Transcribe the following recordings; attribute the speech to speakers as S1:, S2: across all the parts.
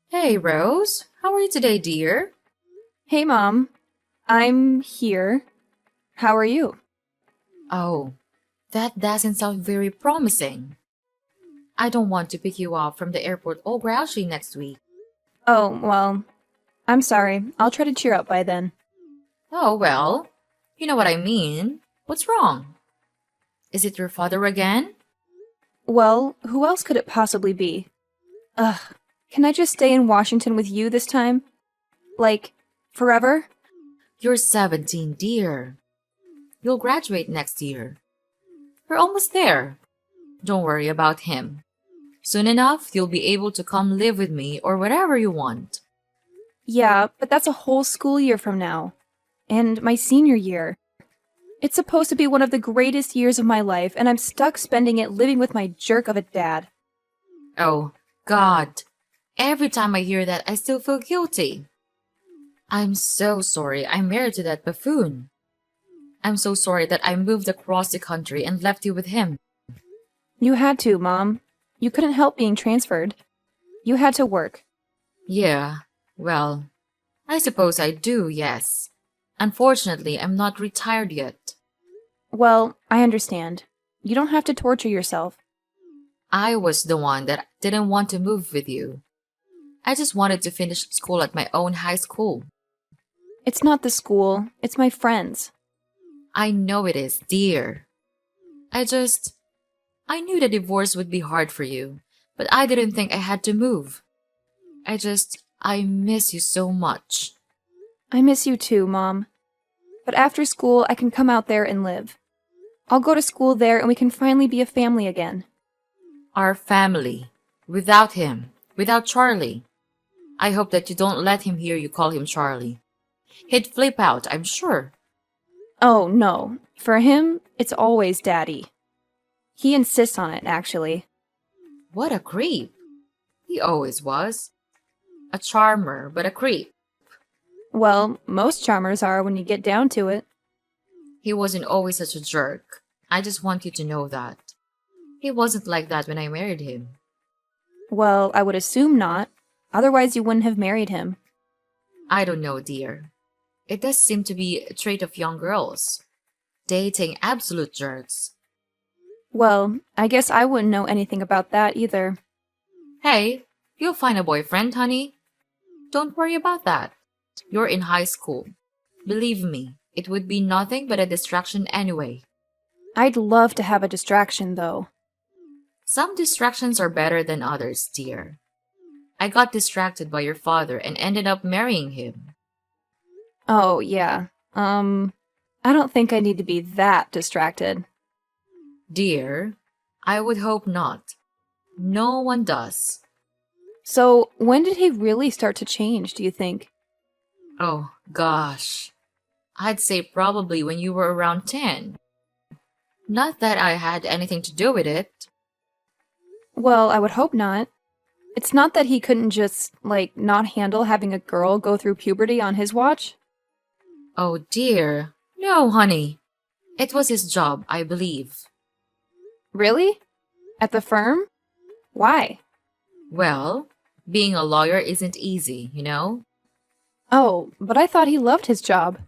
S1: Hey, Rose. How are you today, dear?
S2: Hey, Mom. I'm here. How are you?
S1: Oh, that doesn't sound very promising. I don't want to pick you up from the airport all grouchy next week.
S2: Oh, well, I'm sorry. I'll try to cheer up by then.
S1: Oh, well, you know what I mean. What's wrong? Is it your father again?
S2: Well, who else could it possibly be? Ugh. Can I just stay in Washington with you this time? Like, forever?
S1: You're 17, dear. You'll graduate next year. We're almost there. Don't worry about him. Soon enough, you'll be able to come live with me or whatever you want.
S2: Yeah, but that's a whole school year from now. And my senior year. It's supposed to be one of the greatest years of my life, and I'm stuck spending it living with my jerk of a dad.
S1: Oh, God. Every time I hear that, I still feel guilty. I'm so sorry I'm married to that buffoon. I'm so sorry that I moved across the country and left you with him.
S2: You had to, Mom. You couldn't help being transferred. You had to work.
S1: Yeah, well, I suppose I do, yes. Unfortunately, I'm not retired yet.
S2: Well, I understand. You don't have to torture yourself.
S1: I was the one that didn't want to move with you. I just wanted to finish school at my own high school.
S2: It's not the school, it's my friends.
S1: I know it is, dear. I just. I knew the divorce would be hard for you, but I didn't think I had to move. I miss you so much.
S2: I miss you too, Mom. But after school, I can come out there and live. I'll go to school there and we can finally be a family again.
S1: Our family. Without him. Without Charlie. I hope that you don't let him hear you call him Charlie. He'd flip out, I'm sure.
S2: Oh, no. For him, it's always Daddy. He insists on it, actually.
S1: What a creep. He always was. A charmer, but a creep.
S2: Well, most charmers are when you get down to it.
S1: He wasn't always such a jerk. I just want you to know that. He wasn't like that when I married him.
S2: Well, I would assume not. Otherwise, you wouldn't have married him.
S1: I don't know, dear. It does seem to be a trait of young girls. Dating absolute jerks.
S2: Well, I guess I wouldn't know anything about that either.
S1: Hey, you'll find a boyfriend, honey. Don't worry about that. You're in high school. Believe me, it would be nothing but a distraction anyway.
S2: I'd love to have a distraction, though.
S1: Some distractions are better than others, dear. I got distracted by your father and ended up marrying him.
S2: Oh, yeah. I don't think I need to be that distracted.
S1: Dear, I would hope not. No one does.
S2: So, when did he really start to change, do you think?
S1: Oh, gosh. I'd say probably when you were around 10. Not that I had anything to do with it.
S2: Well, I would hope not. It's not that he couldn't just, not handle having a girl go through puberty on his watch.
S1: Oh, dear. No, honey. It was his job, I believe.
S2: Really? At the firm? Why?
S1: Well, being a lawyer isn't easy, you know?
S2: Oh, but I thought he loved his job.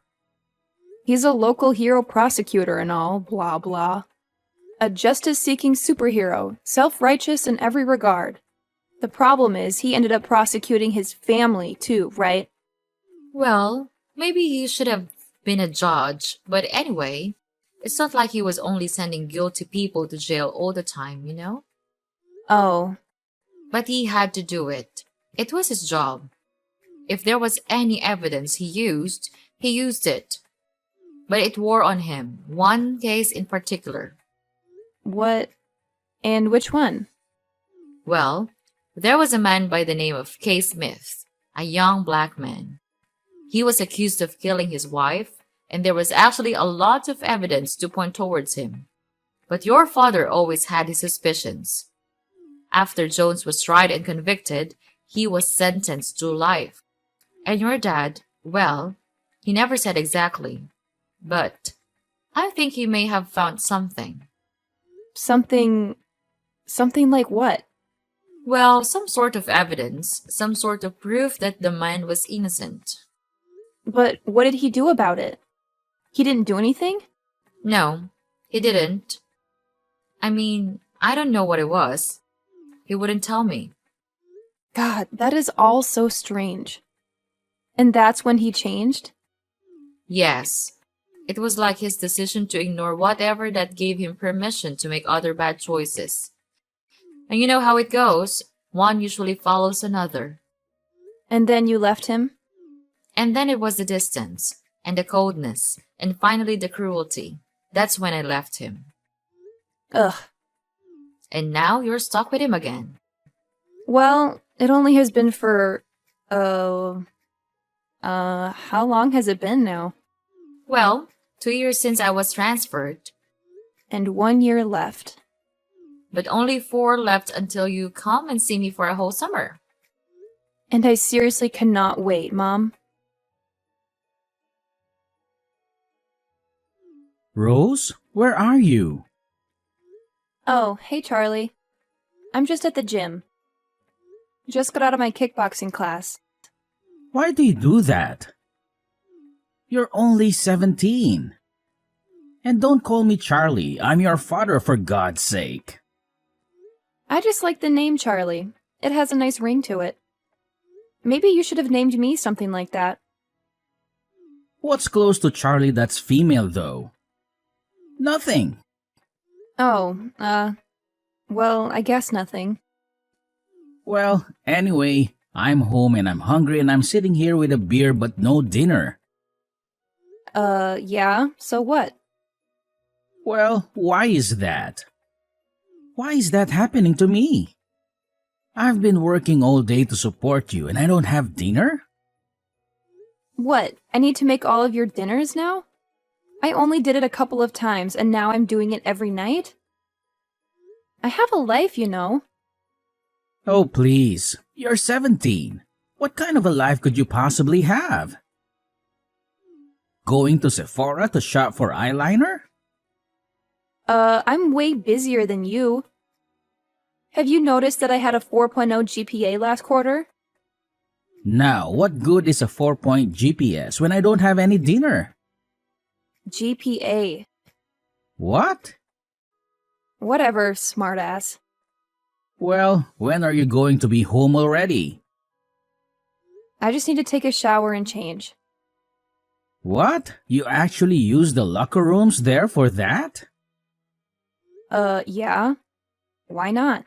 S2: He's a local hero prosecutor and all, blah blah. A justice seeking superhero, self righteous in every regard. The problem is, he ended up prosecuting his family too, right?
S1: Well, maybe he should have been a judge, but anyway, it's not like he was only sending guilty people to jail all the time, you know?
S2: Oh,
S1: But he had to do it. It was his job. If there was any evidence he used it. But it wore on him, one case in particular.
S2: what? And which one?
S1: Well, there was a man by the name of Kay Smith, a young black man. He was accused of killing his wife, and there was actually a lot of evidence to point towards him. But your father always had his suspicions. After Jones was tried and convicted, he was sentenced to life. And your dad, well, he never said exactly. But I think he may have found something.
S2: Something. Something like what?
S1: Well, some sort of evidence, some sort of proof that the man was innocent.
S2: But what did he do about it? He didn't do anything?
S1: No, he didn't. I mean, I don't know what it was. He wouldn't tell me.
S2: God, that is all so strange. And that's when he changed?
S1: Yes, it was like his decision to ignore whatever that gave him permission to make other bad choices. And you know how it goes. One usually follows another.
S2: And then you left him?
S1: And then it was the distance, and the coldness, and finally the cruelty. That's when I left him.
S2: Ugh.
S1: And now you're stuck with him again.
S2: Well, it only has been for, how long has it been now?
S1: Well, 2 years since I was transferred,
S2: And 1 year left.
S1: but only 4 left until you come and see me for a whole summer.
S2: And I seriously cannot wait, Mom.
S3: Rose, where are you?
S2: Oh, hey Charlie. I'm just at the gym. Just got out of my kickboxing class.
S3: Why do you do that? You're only 17. And don't call me Charlie. I'm your father, for God's sake.
S2: I just like the name Charlie. It has a nice ring to it. Maybe you should have named me something like that.
S3: What's close to Charlie that's female, though? Nothing.
S2: Oh, well, I guess nothing.
S3: Well, anyway, I'm home and I'm hungry and I'm sitting here with a beer but no dinner.
S2: Yeah, so what?
S3: Well, why is that? Why is that happening to me? I've been working all day to support you and I don't have dinner?
S2: What, I need to make all of your dinners now? I only did it a couple of times and now I'm doing it every night? I have a life, you know.
S3: Oh, please. You're 17. What kind of a life could you possibly have? Going to Sephora to shop for eyeliner?
S2: I'm way busier than you. Have you noticed that I had a 4.0 GPA last quarter?
S3: Now, what good is a 4-point GPS when I don't have any dinner?
S2: GPA.
S3: What?
S2: Whatever, smartass.
S3: Well, when are you going to be home already?
S2: I just need to take a shower and change.
S3: What? You actually use the locker rooms there for that?
S2: Yeah. Why not?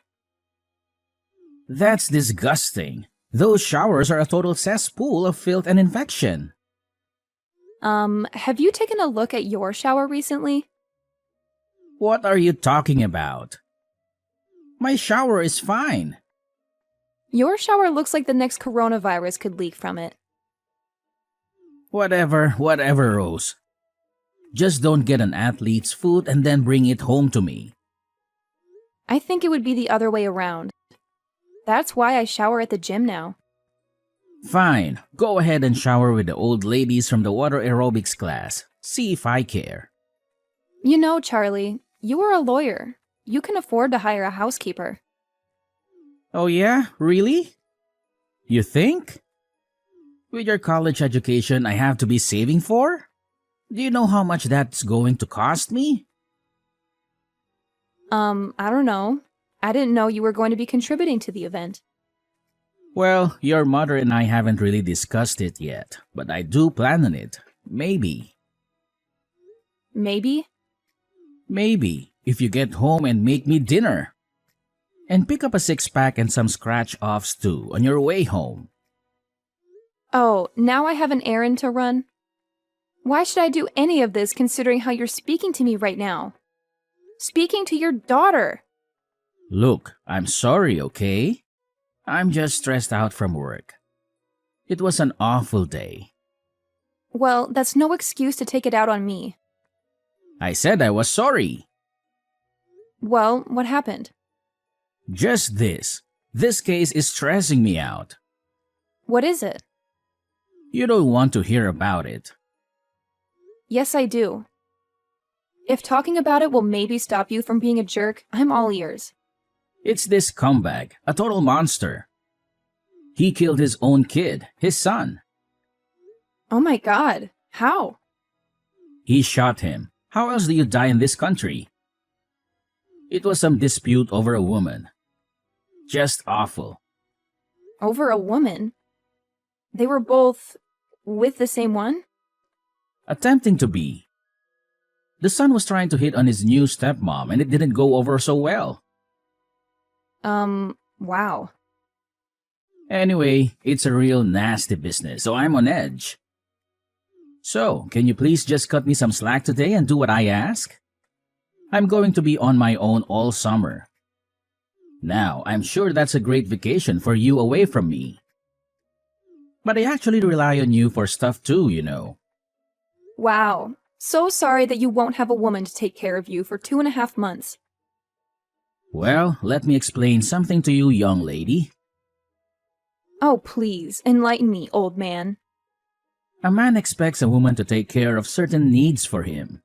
S3: That's disgusting. Those showers are a total cesspool of filth and infection.
S2: Have you taken a look at your shower recently?
S3: What are you talking about? My shower is fine.
S2: Your shower looks like the next coronavirus could leak from it.
S3: Whatever, Rose. Just don't get an athlete's foot and then bring it home to me.
S2: I think it would be the other way around. That's why I shower at the gym now.
S3: Fine, go ahead and shower with the old ladies from the water aerobics class. See if I care.
S2: You know, Charlie, you are a lawyer. You can afford to hire a housekeeper.
S3: Oh yeah? Really? You think? With your college education I have to be saving for? Do you know how much that's going to cost me?
S2: I don't know. I didn't know you were going to be contributing to the event.
S3: Well, your mother and I haven't really discussed it yet, but I do plan on it. Maybe.
S2: Maybe?
S3: Maybe, if you get home and make me dinner. And pick up a 6-pack and some scratch-offs too on your way home.
S2: Oh, now I have an errand to run? Why should I do any of this considering how you're speaking to me right now? Speaking to your daughter!
S3: Look, I'm sorry, okay? I'm just stressed out from work. It was an awful day.
S2: Well, that's no excuse to take it out on me.
S3: I said I was sorry.
S2: Well, what happened?
S3: Just this. This case is stressing me out.
S2: What is it?
S3: You don't want to hear about it.
S2: Yes, I do. If talking about it will maybe stop you from being a jerk, I'm all ears.
S3: It's this scumbag, a total monster. He killed his own kid, his son.
S2: Oh my god. How?
S3: He shot him. How else do you die in this country? It was some dispute over a woman. Just awful.
S2: Over a woman? They were both with the same one?
S3: Attempting to be. The son was trying to hit on his new stepmom and it didn't go over so well.
S2: Wow.
S3: Anyway, it's a real nasty business, so I'm on edge. So, can you please just cut me some slack today and do what I ask? I'm going to be on my own all summer. Now, I'm sure that's a great vacation for you away from me. But I actually rely on you for stuff too, you know.
S2: Wow. So sorry that you won't have a woman to take care of you for 2.5 months.
S3: Well, let me explain something to you, young lady.
S2: Oh, please, enlighten me, old man.
S3: A man expects a woman to take care of certain needs for him.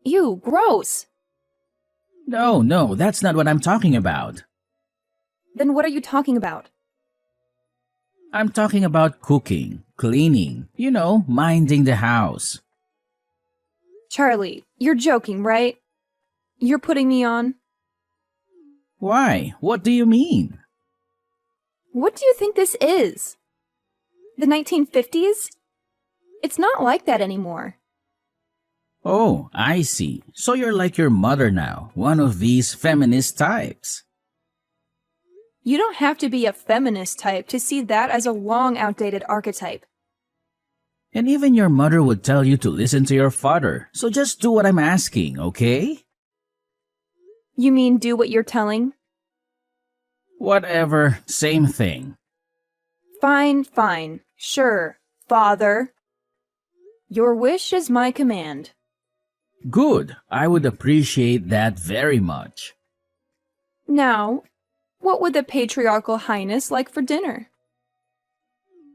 S2: Ew, gross.
S3: No, that's not what I'm talking about.
S2: Then what are you talking about?
S3: I'm talking about cooking, cleaning, minding the house.
S2: Charlie, you're joking, right? You're putting me on?
S3: Why? What do you mean?
S2: What do you think this is? The 1950s? It's not like that anymore.
S3: Oh, I see. So you're like your mother now, one of these feminist types.
S2: You don't have to be a feminist type to see that as a long outdated archetype.
S3: And even your mother would tell you to listen to your father, so just do what I'm asking, okay?
S2: You mean do what you're telling?
S3: Whatever, same thing.
S2: Fine. Sure, father. Your wish is my command.
S3: Good, I would appreciate that very much.
S2: Now, what would the patriarchal highness like for dinner?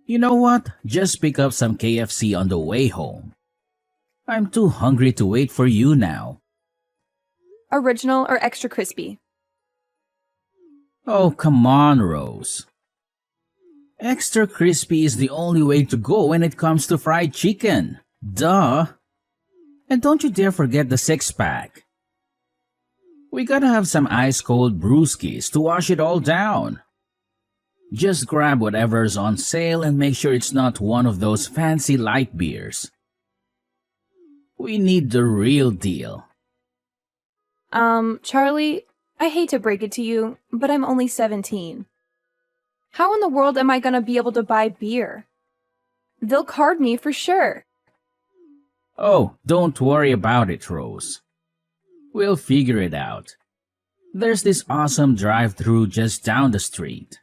S3: You know what? Just pick up some KFC on the way home. I'm too hungry to wait for you now.
S2: Original or extra crispy?
S3: Oh, come on, Rose. Extra crispy is the only way to go when it comes to fried chicken. Duh. And don't you dare forget the 6-pack. We gotta have some ice-cold brewskis to wash it all down. Just grab whatever's on sale and make sure it's not one of those fancy light beers. We need the real deal.
S2: Charlie, I hate to break it to you, but I'm only 17. How in the world am I gonna be able to buy beer? They'll card me for sure.
S3: Oh, don't worry about it, Rose. We'll figure it out. There's this awesome drive-thru just down the street.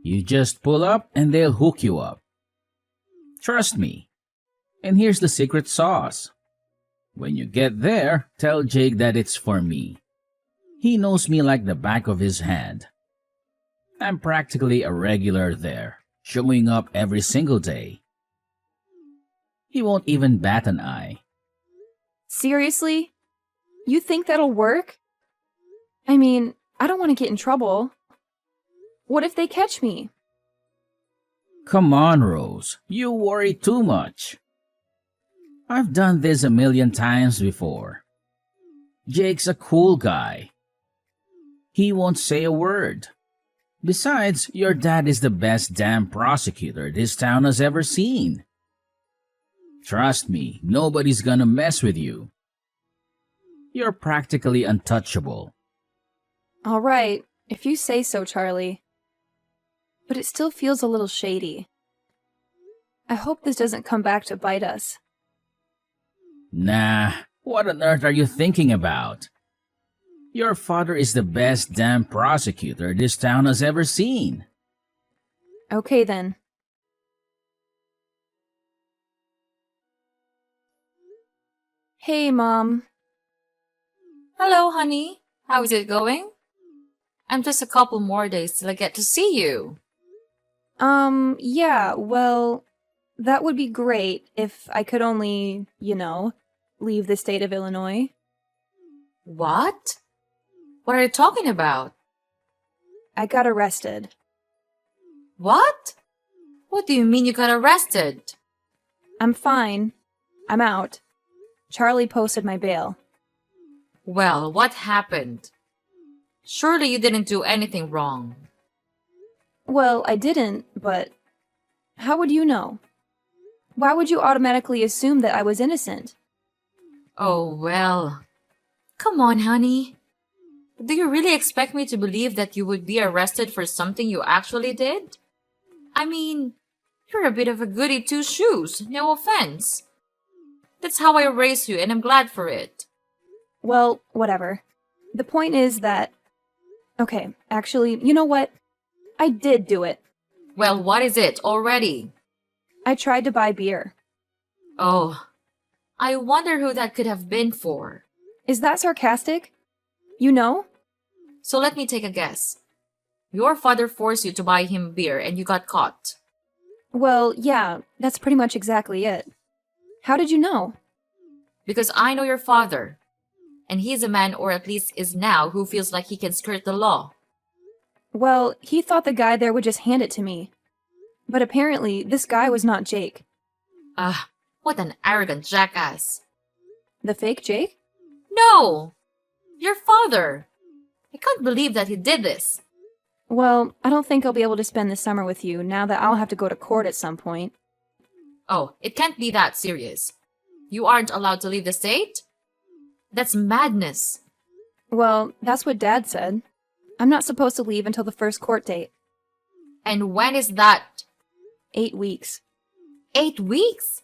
S3: You just pull up and they'll hook you up. Trust me. And here's the secret sauce. When you get there, tell Jake that it's for me. He knows me like the back of his hand. I'm practically a regular there, showing up every single day. He won't even bat an eye.
S2: Seriously? You think that'll work? I mean, I don't want to get in trouble. What if they catch me?
S3: Come on, Rose. You worry too much. I've done this a million times before. Jake's a cool guy. He won't say a word. Besides, your dad is the best damn prosecutor this town has ever seen. Trust me, nobody's gonna mess with you. You're practically untouchable.
S2: All right, if you say so, Charlie. But it still feels a little shady. I hope this doesn't come back to bite us.
S3: Nah, what on earth are you thinking about? Your father is the best damn prosecutor this town has ever seen.
S2: Okay then. Hey, Mom.
S1: Hello, honey. How is it going? I'm just a couple more days till I get to see you.
S2: Yeah, well, that would be great if I could only, leave the state of Illinois.
S1: What? What are you talking about?
S2: I got arrested.
S1: What? What do you mean you got arrested?
S2: I'm fine. I'm out. Charlie posted my bail.
S1: Well, what happened? Surely you didn't do anything wrong.
S2: Well, I didn't, but how would you know? Why would you automatically assume that I was innocent?
S1: Oh, well. Come on, honey. Do you really expect me to believe that you would be arrested for something you actually did? I mean, you're a bit of a goody two-shoes, no offense. That's how I raised you, and I'm glad for it.
S2: Well, whatever. The point is that... Okay, actually, you know what? I did do it.
S1: Well, what is it already?
S2: I tried to buy beer.
S1: Oh, I wonder who that could have been for.
S2: Is that sarcastic? You know?
S1: So let me take a guess. Your father forced you to buy him beer and you got caught.
S2: Well, yeah, that's pretty much exactly it. How did you know?
S1: Because I know your father. And he's a man, or at least is now, who feels like he can skirt the law.
S2: Well, he thought the guy there would just hand it to me. But apparently, this guy was not Jake.
S1: What an arrogant jackass.
S2: The fake Jake?
S1: No! Your father! I can't believe that he did this.
S2: Well, I don't think I'll be able to spend the summer with you now that I'll have to go to court at some point.
S1: Oh, it can't be that serious. You aren't allowed to leave the state? That's madness.
S2: Well, that's what Dad said. I'm not supposed to leave until the first court date.
S1: And when is that?
S2: 8 weeks.
S1: 8 weeks?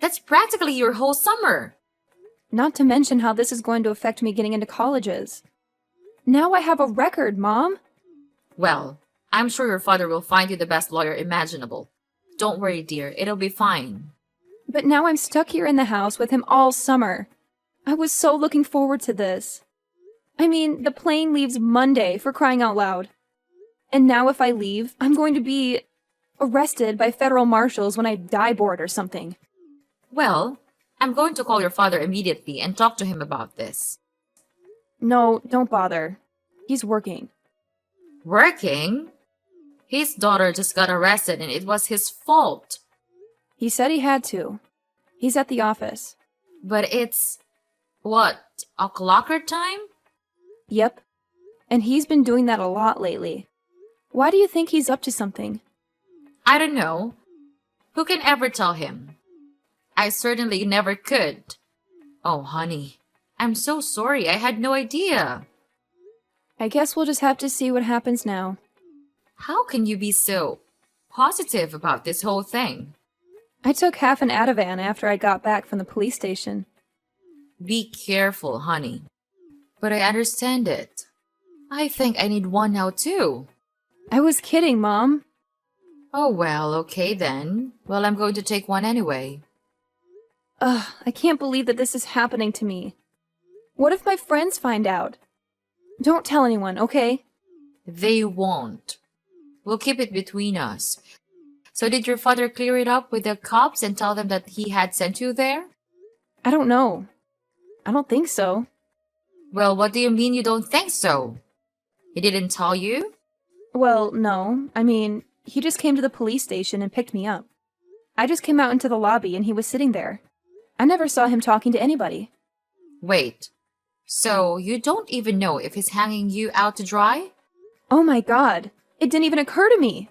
S1: That's practically your whole summer.
S2: Not to mention how this is going to affect me getting into colleges. Now I have a record, Mom.
S1: Well, I'm sure your father will find you the best lawyer imaginable. Don't worry, dear. It'll be fine.
S2: But now I'm stuck here in the house with him all summer. I was so looking forward to this. I mean, the plane leaves Monday, for crying out loud. And now if I leave, I'm going to be arrested by federal marshals when I die bored or something.
S1: Well, I'm going to call your father immediately and talk to him about this.
S2: No, don't bother. He's working.
S1: Working? His daughter just got arrested and it was his fault.
S2: He said he had to. He's at the office.
S1: But it's... what, o'clocker time?
S2: Yep. And he's been doing that a lot lately. Why do you think he's up to something?
S1: I don't know. Who can ever tell him? I certainly never could. Oh, honey, I'm so sorry. I had no idea.
S2: I guess we'll just have to see what happens now.
S1: How can you be so positive about this whole thing?
S2: I took half an Ativan after I got back from the police station.
S1: Be careful, honey. But I understand it. I think I need one now, too.
S2: I was kidding, Mom.
S1: Oh, well, okay then. Well, I'm going to take one anyway.
S2: Ugh, I can't believe that this is happening to me. What if my friends find out? Don't tell anyone, okay?
S1: They won't. We'll keep it between us. So did your father clear it up with the cops and tell them that he had sent you there?
S2: I don't know. I don't think so.
S1: Well, what do you mean you don't think so? He didn't tell you?
S2: Well, no. I mean, he just came to the police station and picked me up. I just came out into the lobby and he was sitting there. I never saw him talking to anybody.
S1: Wait. So you don't even know if he's hanging you out to dry?
S2: Oh my god. It didn't even occur to me.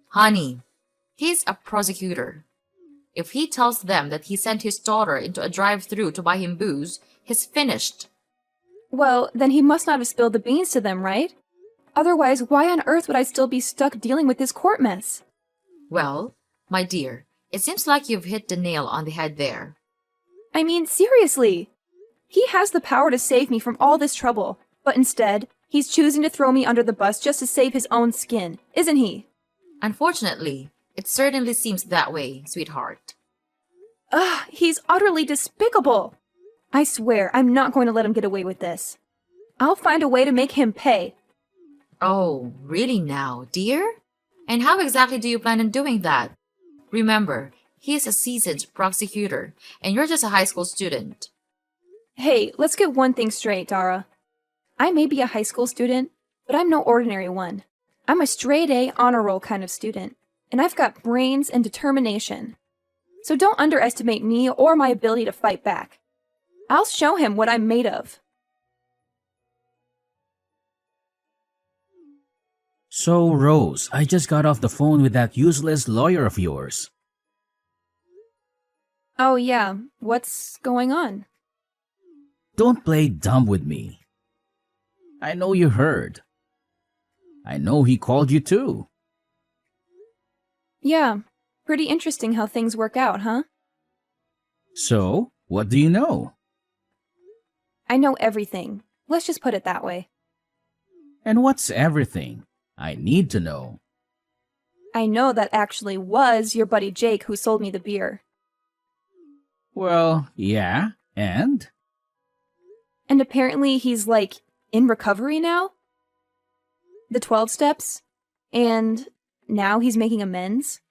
S1: Honey, he's a prosecutor. If he tells them that he sent his daughter into a drive-thru to buy him booze, he's finished.
S2: Well, then he must not have spilled the beans to them, right? Otherwise, why on earth would I still be stuck dealing with this court mess?
S1: Well, my dear, it seems like you've hit the nail on the head there.
S2: I mean, seriously. He has the power to save me from all this trouble, but instead, he's choosing to throw me under the bus just to save his own skin, isn't he?
S1: Unfortunately, it certainly seems that way, sweetheart.
S2: Ugh, he's utterly despicable. I swear, I'm not going to let him get away with this. I'll find a way to make him pay.
S1: Oh, really now, dear? And how exactly do you plan on doing that? Remember, he is a seasoned prosecutor, and you're just a high school student.
S2: Hey, let's get one thing straight, Dara. I may be a high school student, but I'm no ordinary one. I'm a straight A honor roll kind of student, and I've got brains and determination. So don't underestimate me or my ability to fight back. I'll show him what I'm made of.
S3: So, Rose, I just got off the phone with that useless lawyer of yours.
S2: Oh yeah, what's going on?
S3: Don't play dumb with me. I know you heard. I know he called you too.
S2: Yeah, pretty interesting how things work out, huh?
S3: So, what do you know?
S2: I know everything. Let's just put it that way.
S3: And what's everything? I need to know.
S2: I know that actually was your buddy Jake who sold me the beer.
S3: Well, yeah, and?
S2: And apparently he's like in recovery now? The 12 steps? And now he's making amends?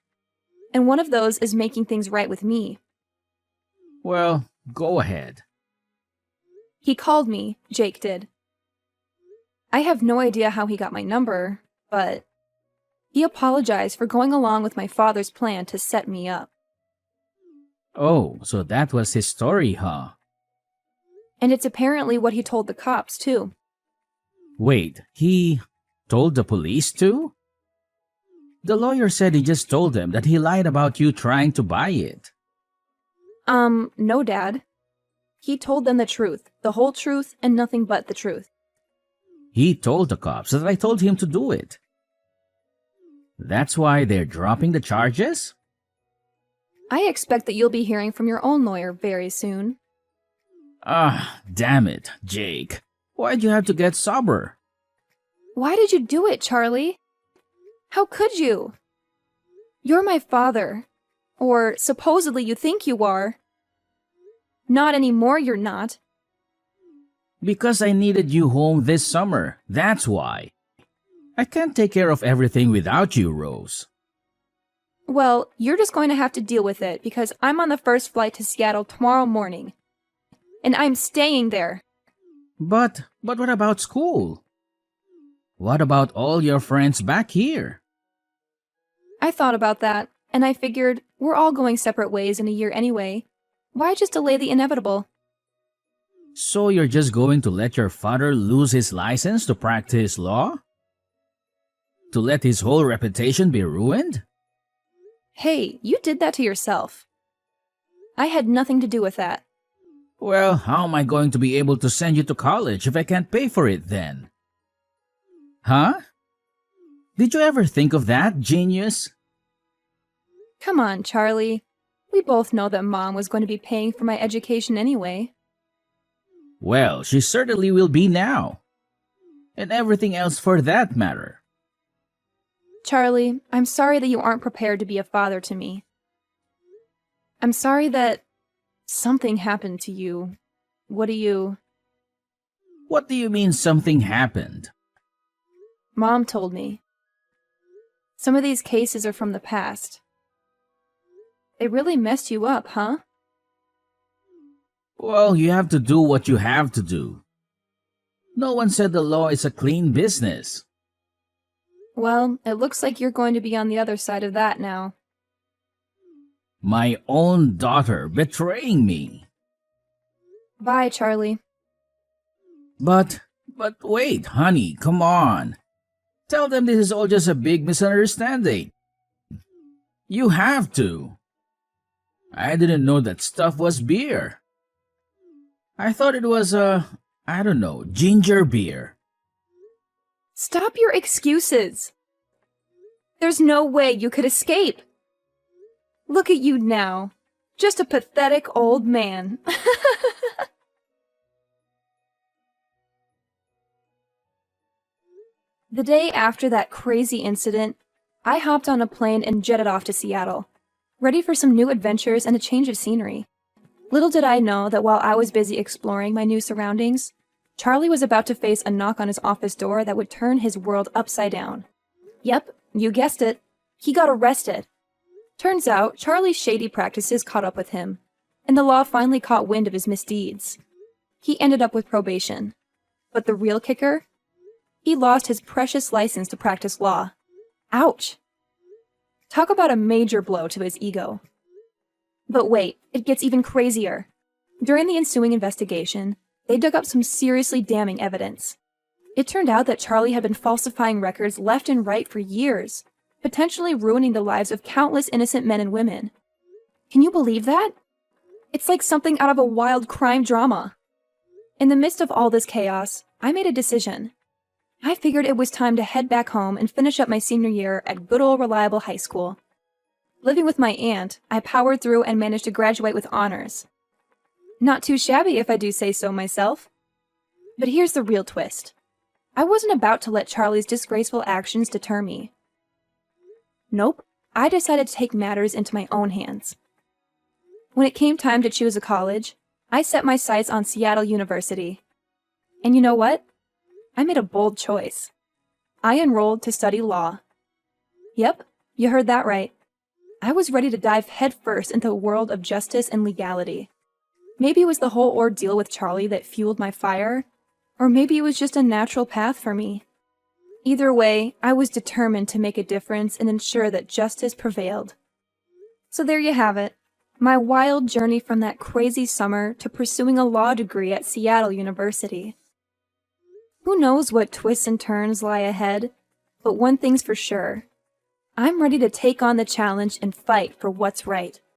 S2: And one of those is making things right with me.
S3: Well, go ahead.
S2: He called me, Jake did. I have no idea how he got my number, but he apologized for going along with my father's plan to set me up.
S3: Oh, so that was his story, huh?
S2: And it's apparently what he told the cops, too.
S3: Wait, he told the police too? The lawyer said he just told them that he lied about you trying to buy it.
S2: No, Dad. He told them the truth, the whole truth, and nothing but the truth.
S3: He told the cops that I told him to do it. That's why they're dropping the charges?
S2: I expect that you'll be hearing from your own lawyer very soon.
S3: Ah, damn it, Jake. Why'd you have to get sober?
S2: Why did you do it, Charlie? How could you? You're my father. Or supposedly you think you are. Not anymore, you're not.
S3: Because I needed you home this summer, that's why. I can't take care of everything without you, Rose.
S2: Well, you're just going to have to deal with it because I'm on the first flight to Seattle tomorrow morning. And I'm staying there.
S3: But what about school? What about all your friends back here?
S2: I thought about that, and I figured we're all going separate ways in a year anyway. Why just delay the inevitable?
S3: So you're just going to let your father lose his license to practice law? To let his whole reputation be ruined?
S2: Hey, you did that to yourself. I had nothing to do with that.
S3: Well, how am I going to be able to send you to college if I can't pay for it then? Huh? Did you ever think of that, genius?
S2: Come on, Charlie. We both know that Mom was going to be paying for my education anyway.
S3: Well, she certainly will be now. And everything else for that matter.
S2: Charlie, I'm sorry that you aren't prepared to be a father to me. I'm sorry that something happened to you. What do you...
S3: What do you mean something happened?
S2: Mom told me. Some of these cases are from the past. They really messed you up, huh?
S3: Well, you have to do what you have to do. No one said the law is a clean business.
S2: Well, it looks like you're going to be on the other side of that now.
S3: My own daughter betraying me.
S2: Bye, Charlie.
S3: But wait, honey, come on. Tell them this is all just a big misunderstanding. You have to. I didn't know that stuff was beer. I thought it was I don't know, ginger beer.
S2: Stop your excuses. There's no way you could escape. Look at you now. Just a pathetic old man. The day after that crazy incident, I hopped on a plane and jetted off to Seattle, ready for some new adventures and a change of scenery. Little did I know that while I was busy exploring my new surroundings, Charlie was about to face a knock on his office door that would turn his world upside down. Yep, you guessed it. He got arrested. Turns out, Charlie's shady practices caught up with him, and the law finally caught wind of his misdeeds. He ended up with probation. But the real kicker? He lost his precious license to practice law. Ouch! Talk about a major blow to his ego. But wait, it gets even crazier. During the ensuing investigation, they dug up some seriously damning evidence. It turned out that Charlie had been falsifying records left and right for years, potentially ruining the lives of countless innocent men and women. Can you believe that? It's like something out of a wild crime drama. In the midst of all this chaos, I made a decision. I figured it was time to head back home and finish up my senior year at good old reliable high school. Living with my aunt, I powered through and managed to graduate with honors. Not too shabby if I do say so myself. But here's the real twist. I wasn't about to let Charlie's disgraceful actions deter me. Nope, I decided to take matters into my own hands. When it came time to choose a college, I set my sights on Seattle University. And you know what? I made a bold choice. I enrolled to study law. Yep, you heard that right. I was ready to dive headfirst into the world of justice and legality. Maybe it was the whole ordeal with Charlie that fueled my fire, or maybe it was just a natural path for me. Either way, I was determined to make a difference and ensure that justice prevailed. So there you have it, my wild journey from that crazy summer to pursuing a law degree at Seattle University. Who knows what twists and turns lie ahead, but one thing's for sure. I'm ready to take on the challenge and fight for what's right.